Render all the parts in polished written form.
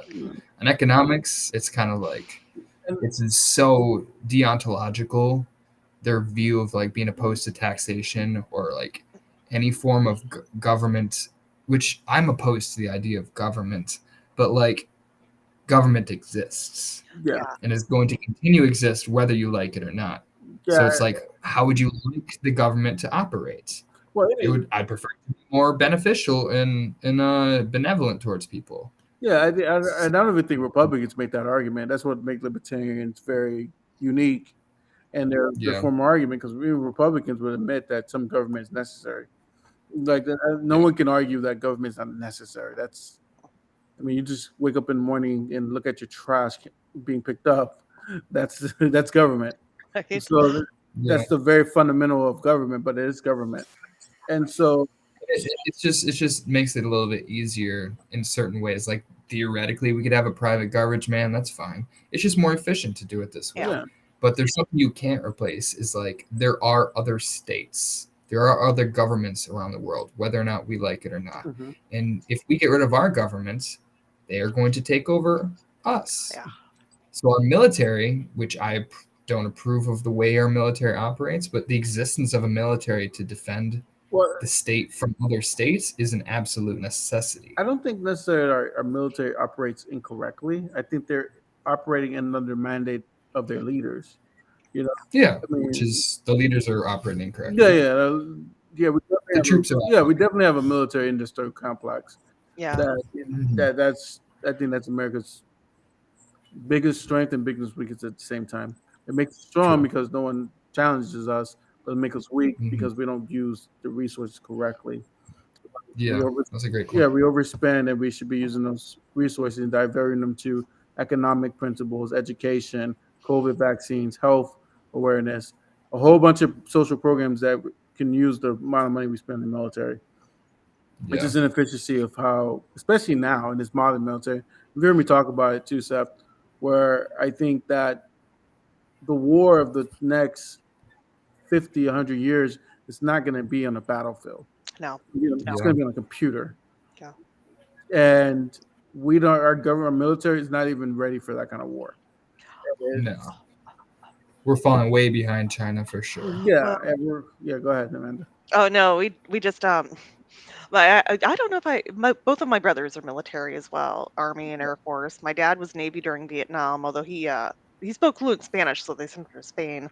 In economics, it's kind of like it's so deontological. Their view of like being opposed to taxation or like any form of government, which I'm opposed to the idea of government, but like government exists and is going to continue to exist whether you like it or not. So it's like, how would you like the government to operate? Well, I'd prefer it to be more beneficial and benevolent towards people. yeah, I don't even think Republicans make that argument. That's what makes libertarians very unique, and their Yeah. former argument, because we Republicans would admit that some government is necessary. Like no Yeah. one can argue that government is not necessary. I mean, you just wake up in the morning and look at your trash being picked up. That's government. Right. So Yeah. that's the very fundamental of government, but it is government, and so it just makes it a little bit easier in certain ways. Like theoretically, we could have a private garbage man. That's fine. It's just more efficient to do it this way. yeah. But there's something you can't replace. Is like there are other states. There are other governments around the world, whether or not we like it or not. Mhm. And if we get rid of our governments, they are going to take over us. Yeah. So our military, which I don't approve of the way our military operates, but the existence of a military to defend the state from other states is an absolute necessity. I don't think necessarily our military operates incorrectly. I think they're operating under the mandate of their leaders. Yeah, I mean, which is the leaders are operating incorrectly. Yeah. The troops are. We definitely have a military industrial complex. Yeah. That's I think that's America's biggest strength and biggest weakness at the same time. It makes us strong because no one challenges us, but it makes us weak because we don't use the resources correctly. Yeah, that's a great point. Yeah, we overspend, and we should be using those resources and diverting them to economic principles, education, COVID vaccines, health awareness, a whole bunch of social programs that can use the amount of money we spend in the military. It's just inefficiency of how, especially now in this modern military, you've heard me talk about it too, Seth, where I think that the war of the next 50, 100 years is not going to be on a battlefield. No. It's going to be on a computer. Yeah. And our government, our military is not even ready for that kind of war. No. We're falling way behind China for sure. Yeah. Go ahead, Amanda. Oh no, we just I don't know if both of my brothers are military as well, Army and Air Force. My dad was Navy during Vietnam, although he spoke fluent Spanish, so they sent him to Spain.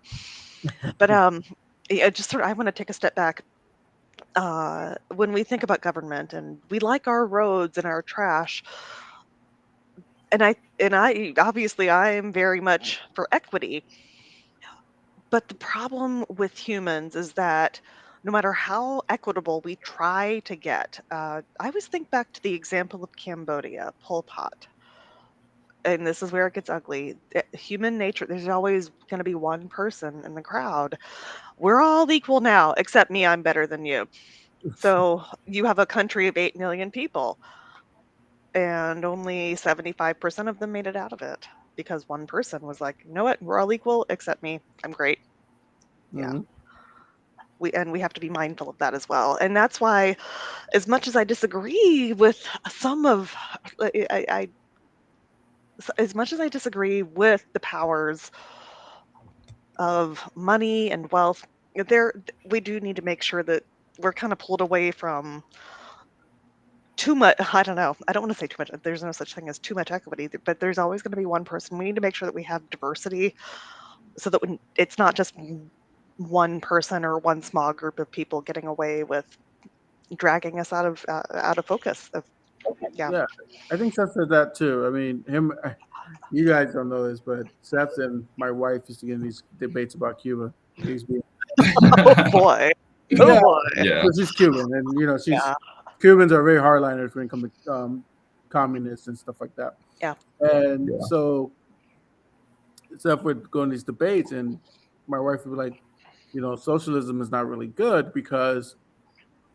But I want to take a step back. When we think about government, and we like our roads and our trash, and I obviously I am very much for equity. But the problem with humans is that no matter how equitable we try to get, I always think back to the example of Cambodia, Pol Pot. And this is where it gets ugly. Human nature, there's always going to be one person in the crowd. We're all equal now, except me, I'm better than you. So you have a country of 8 million people, and only 75% of them made it out of it because one person was like, you know what, we're all equal except me. I'm great. Yeah. We have to be mindful of that as well. And that's why, as much as I disagree with as much as I disagree with the powers of money and wealth, we do need to make sure that we're kind of pulled away from too much. I don't know. I don't want to say too much. There's no such thing as too much equity, but there's always going to be one person. We need to make sure that we have diversity so that it's not just one person or one small group of people getting away with dragging us out of focus. Yeah, I think Seth said that too. I mean, you guys don't know this, but Seth and my wife used to get in these debates about Cuba. Oh boy. Yeah, boy. Yeah. So she's Cuban, and Cubans are very hardliners when it comes to communists and stuff like that. Yeah. And so Seth would go in these debates, and my wife would be like, socialism is not really good because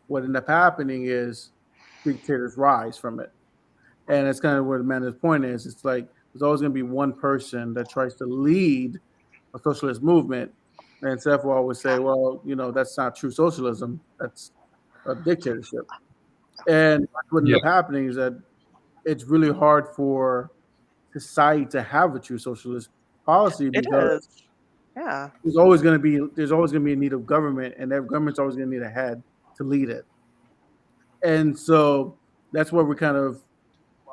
what ended up happening is dictators rise from it. And that's kind of where Amanda's point is. It's like there's always going to be one person that tries to lead a socialist movement. And Seth will always say, well, that's not true socialism. That's a dictatorship. And what ended up happening is that it's really hard for society to have a true socialist policy It because is. Yeah. there's always going to be a need of government, and that government's always going to need a head to lead it. And so that's where we kind of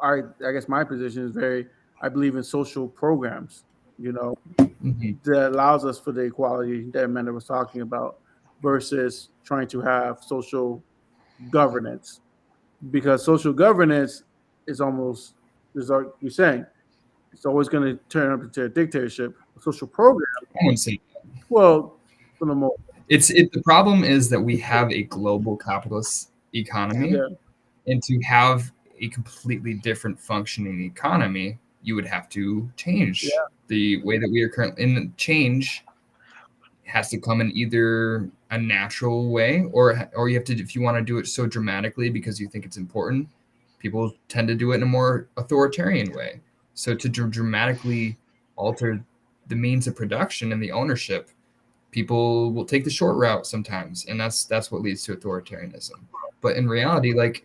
I guess my position is I believe in social programs, that allows us for the equality that Amanda was talking about versus trying to have social governance, because social governance is almost, is like you're saying, it's always going to turn up into a dictatorship. A social program, I wouldn't say well, for the most, the problem is that we have a global capitalist economy, yeah, and to have a completely different functioning economy, you would have to change yeah, the way that we are currently. And change has to come in either a natural way, or you have to, if you want to do it so dramatically because you think it's important, people tend to do it in a more authoritarian way. So to dramatically alter the means of production and the ownership, people will take the short route sometimes, and that's what leads to authoritarianism. But in reality, like,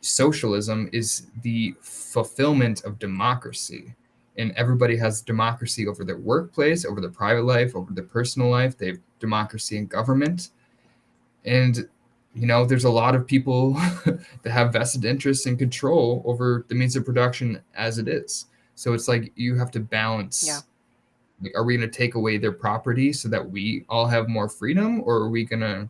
socialism is the fulfillment of democracy, and everybody has democracy over their workplace, over their private life, over their personal life. They have democracy in government, and there's a lot of people that have vested interests and control over the means of production as it is. So it's like you have to balance. Yeah. Like, are we going to take away their property so that we all have more freedom, or are we going to?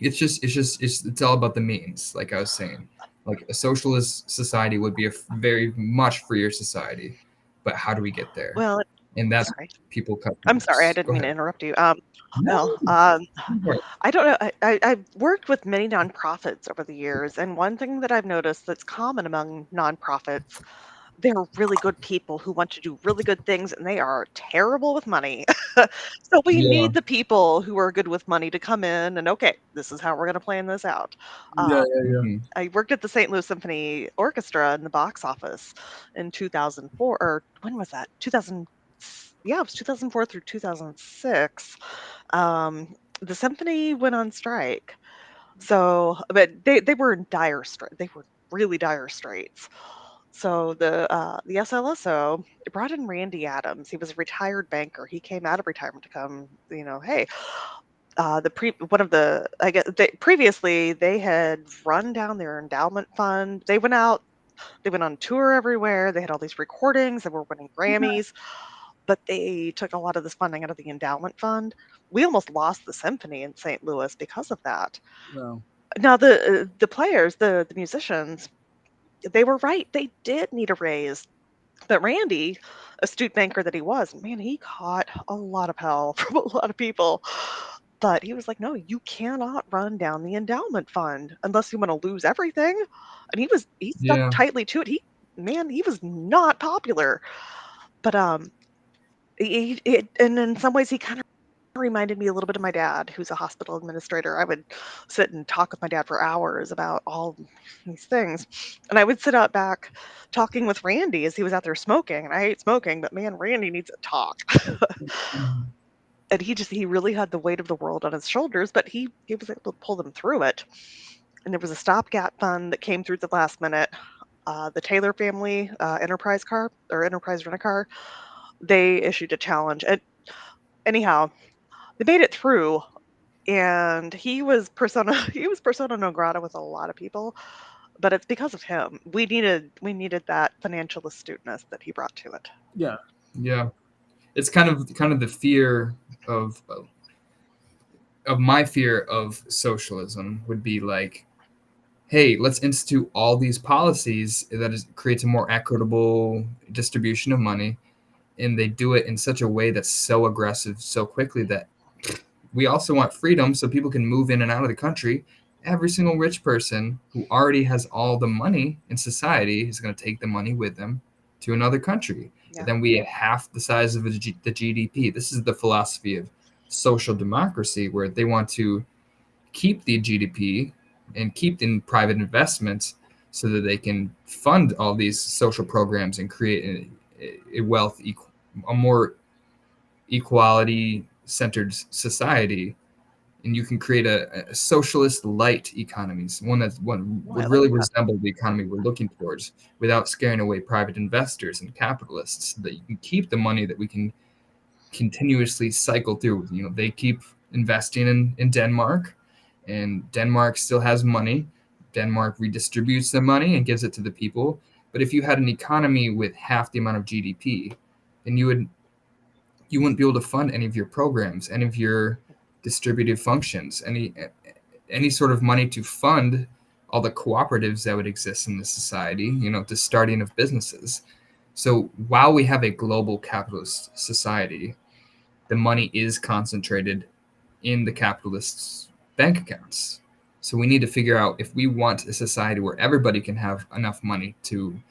It's all about the means. Like I was saying, like a socialist society would be a very much freer society, but how do we get there? Well, And that's sorry. people cut. I'm sorry. I Go didn't mean to ahead. interrupt you. No, Well, I don't know. I've worked with many nonprofits over the years, and one thing that I've noticed that's common among nonprofits, they're really good people who want to do really good things, and they are terrible with money. So we yeah, need the people who are good with money to come in and, okay, this is how we're going to plan this out. yeah, Uh, yeah, hmm I worked at the St. Louis Symphony Orchestra in the box office in 2004, or when was that? 2000. Yeah, it was 2004 through 2006. Um, the symphony went on strike. So, but they were in dire strait. They were really dire straits. So the SLSO brought in Randy Adams. He was a retired banker. He came out of retirement to come. Hey, one of the I guess previously they had run down their endowment fund. They went out. They went on tour everywhere. They had all these recordings. They were winning Grammys, but they took a lot of this funding out of the endowment fund. We almost lost the symphony in St. Louis because of that. yeah, Now the players, the musicians, they were right. They did need a raise. But Randy, astute banker that he was, man, he caught a lot of hell from a lot of people. But he was like, no, you cannot run down the endowment fund unless you want to lose everything. And he stuck yeah, tightly to it. He was not popular. But and in some ways he kind of reminded me a little bit of my dad, who's a hospital administrator. I would sit and talk with my dad for hours about all these things. And I would sit out back talking with Randy as he was out there smoking. And I hate smoking, but man, Randy needs to talk. Mhm. And he really had the weight of the world on his shoulders, but he was able to pull them through it. And there was a stopgap fund that came through at the last minute. The Taylor family enterprise car or enterprise rent a car, they issued a challenge. And anyhow, they made it through, and he was persona non grata with a lot of people, but it's because of him. We needed that financial astuteness that he brought to it. yeah, yeah. It's kind of the fear of my fear of socialism would be like, hey, let's institute all these policies creates a more equitable distribution of money, and they do it in such a way that's so aggressive so quickly that we also want freedom so people can move in and out of the country. Every single rich person who already has all the money in society is going to take the money with them to another country. And Yeah. then we have half the size of the GDP. This is the philosophy of social democracy, where they want to keep the GDP and keep in private investments so that they can fund all these social programs and create a more equality centered society. and you can create a socialist light economies, one would like really that. resemble the economy we're looking towards, without scaring away private investors and capitalists, so that you can keep the money that we can continuously cycle through. They keep investing in Denmark, and Denmark still has money. Denmark redistributes the money and gives it to the people. But if you had an economy with half the amount of GDP, then you wouldn't be able to fund any of your programs, any of your distributive functions, any sort of money to fund all the cooperatives that would exist in the society, the starting of businesses. So while we have a global capitalist society, the money is concentrated in the capitalists' bank accounts. So we need to figure out, if we want a society where everybody can have enough money to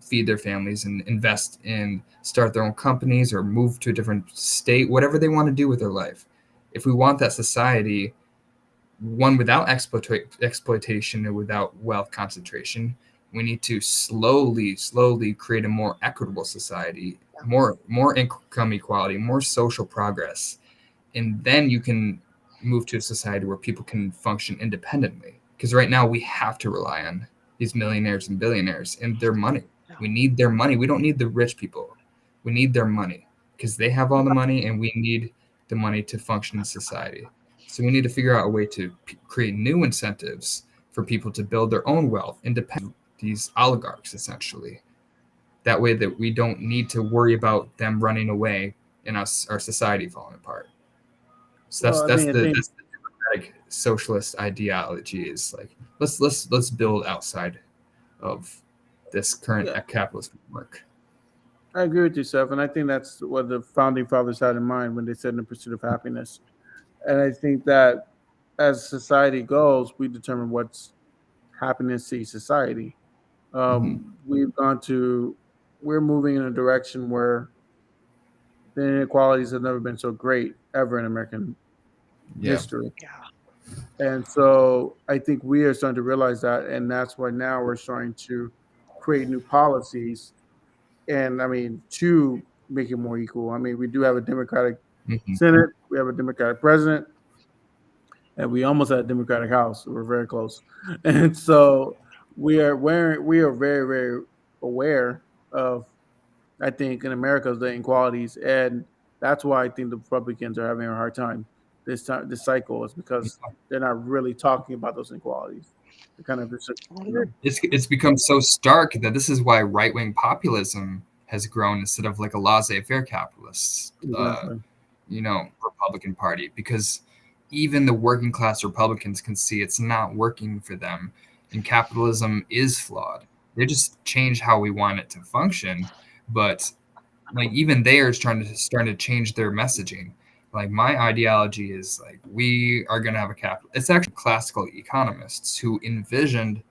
feed their families and invest in, start their own companies or move to a different state, whatever they want to do with their life. If we want that society, one without exploitation and without wealth concentration, we need to slowly create a more equitable society, more income equality, more social progress. And then you can move to a society where people can function independently. Because right now we have to rely on these millionaires and billionaires and their money. We need their money. We don't need the rich people. We need their money, because they have all the money and we need the money to function in society. So we need to figure out a way to create new incentives for people to build their own wealth, independent of these oligarchs, essentially. That way that we don't need to worry about them running away and our society falling apart. So that's the democratic socialist ideology, is like, let's build outside of this current capitalist framework. I agree with you, Seth, and I think that's what the founding fathers had in mind when they said "in the pursuit of happiness." And I think that as society goes, we determine what's happiness to society. We're moving in a direction where the inequalities have never been so great ever in American history. And so I think we are starting to realize that, and that's why now we're starting to create new policies, and to make it more equal. We do have a Democratic Senate, we have a Democratic president, and we almost had a Democratic House. We're very close, and so we are very, very aware of, I think, in America, the inequalities, and that's why I think the Republicans are having a hard time this cycle, is because they're not really talking about those inequalities. They're kind of it's become so stark that this is why right-wing populism has grown instead of like a laissez-faire capitalist, Republican Party, because even the working class Republicans can see it's not working for them, and capitalism is flawed. They just change how we want it to function, but like even they are starting to change their messaging. Like, my ideology is like, we are going to have a capital. It's actually classical economists who envisioned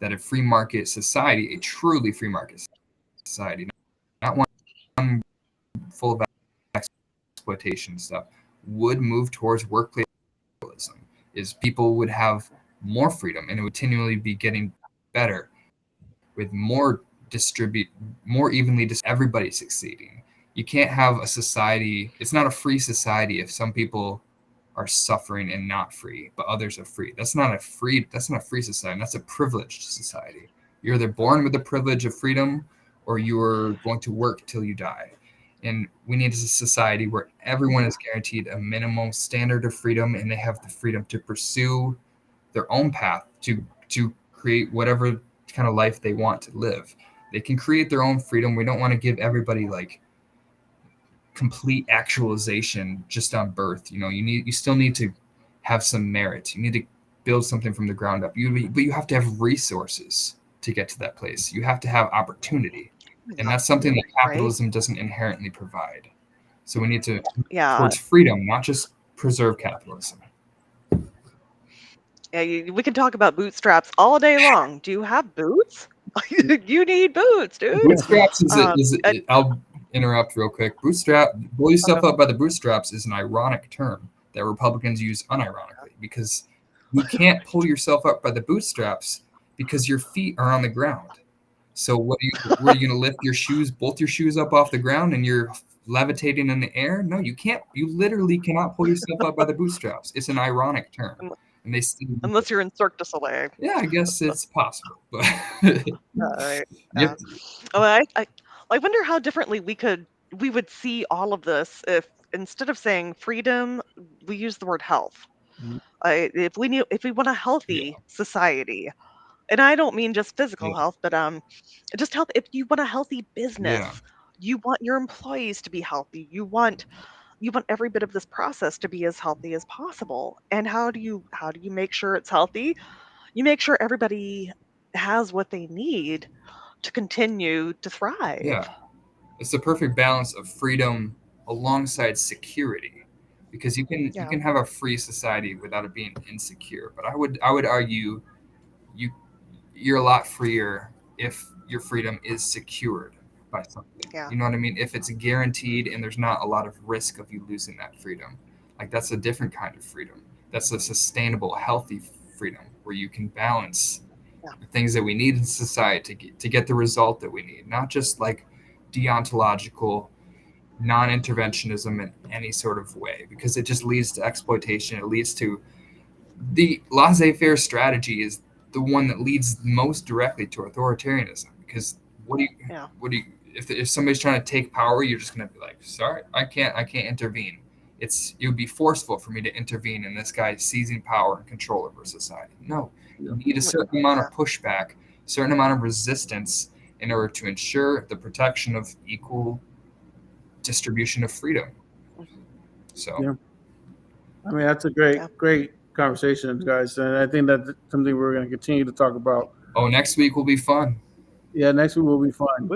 that a free market society, a truly free market society, not one full of exploitation stuff, would move towards workplace capitalism. Is people would have more freedom, and it would continually be getting better with more evenly, everybody succeeding. You can't have a society. It's not a free society if some people are suffering and not free, but others are free. That's not a free society. That's a privileged society. You're either born with the privilege of freedom, or you're going to work till you die. And we need a society where everyone is guaranteed a minimum standard of freedom, and they have the freedom to pursue their own path, to create whatever kind of life they want to live. They can create their own freedom. We don't want to give everybody like complete actualization just on birth. You still need to have some merit. You need to build something from the ground up. But you have to have resources to get to that place. You have to have opportunity, and that's something that capitalism doesn't inherently provide. So we need to towards freedom, not just preserve capitalism. Yeah, we can talk about bootstraps all day long. Do you have boots? You need boots, dude. Bootstraps I'll interrupt real quick. Pull yourself up by the bootstraps is an ironic term that Republicans use unironically, because you can't pull yourself up by the bootstraps because your feet are on the ground. So where are you going to lift both your shoes up off the ground, and your levitating in the air? No, you can't. You literally cannot pull yourself up by the bootstraps. It's an ironic term, and they still Unless you're in Cirque du Soleil. Yeah, I guess it's possible, but Right. Yep. Oh, I wonder how differently we would see all of this if instead of saying freedom, we use the word health. Mhm. If we want a healthy society, and I don't mean just physical Yeah. health, but just health. If you want a healthy business, Yeah. you want your employees to be healthy. You want every bit of this process to be as healthy as possible. And how do you make sure it's healthy? You make sure everybody has what they need to continue to thrive. Yeah. It's the perfect balance of freedom alongside security, because you Yeah. can have a free society without it being insecure. But I would argue you you're a lot freer if your freedom is secured by something. Yeah. You know what I mean? If it's guaranteed and there's not a lot of risk of you losing that freedom, like that's a different kind of freedom. That's a sustainable, healthy freedom where you can balance Yeah. the things that we need in society to get the result that we need, not just like deontological non-interventionism in any sort of way, because it just leads to exploitation. It leads to the laissez-faire strategy is the one that leads most directly to authoritarianism, because Yeah. if somebody's trying to take power, you're just going to be like, sorry, I can't intervene. It would be forceful for me to intervene in this guy seizing power and control over society. No, you need a certain amount of pushback, a certain amount of resistance in order to ensure the protection of equal distribution of freedom. So Yeah. I mean, that's a great conversation, guys, and I think that's something we're going to continue to talk about. next week will be fun. Yeah, next week will be fun,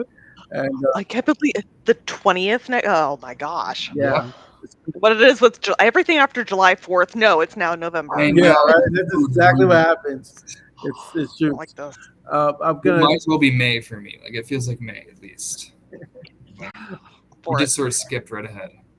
and I can't believe the 20th. Oh my gosh. yeah, What it is with everything after July 4th. No, it's now November. I yeah, know. right. That's exactly what happens. It's I true. don't like this. I'm It gonna. might as well be May for me. Like it feels like May at least. We For it. just sort of skipped right ahead.